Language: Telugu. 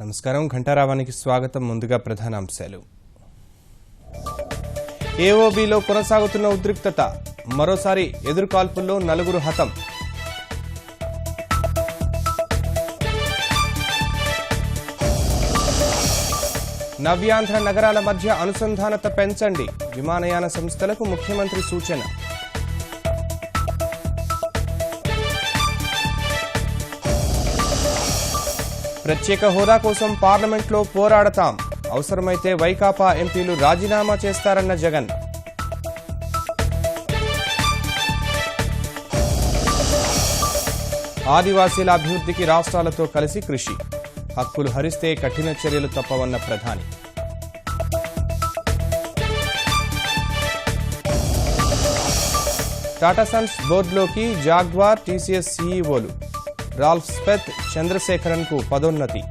నమస్కారం ఘంటారావానికి స్వాగతం. ముందుగా ప్రధానాంశాలు. ఏఓబీలో కొనసాగుతున్న ఉద్రిక్తత, మరోసారి ఎదురుకాల్పుల్లో 4 హతం. నవ్యాంధ్ర నగరాల మధ్య అనుసంధానత పెంచండి, విమానయాన సంస్థలకు ముఖ్యమంత్రి సూచన. ప్రత్యేక హోదా కోసం పార్లమెంట్లో పోరాడతాం, అవసరమైతే వైకాపా ఎంపీలు రాజీనామా చేస్తారన్న జగన్. ఆదివాసీల అభివృద్ధికి రాష్ట్రాలతో కలిసి కృషి, హక్కులు హరిస్తే కఠిన చర్యలు తప్పవన్న ప్రధాని. టాటా సన్స్ బోర్డులోకి జాగ్వార్, టీసీఎస్ సీఈఓలు. రాల్ఫ్ స్పెత్, చంద్రశేఖరన్కు పదోన్నతి.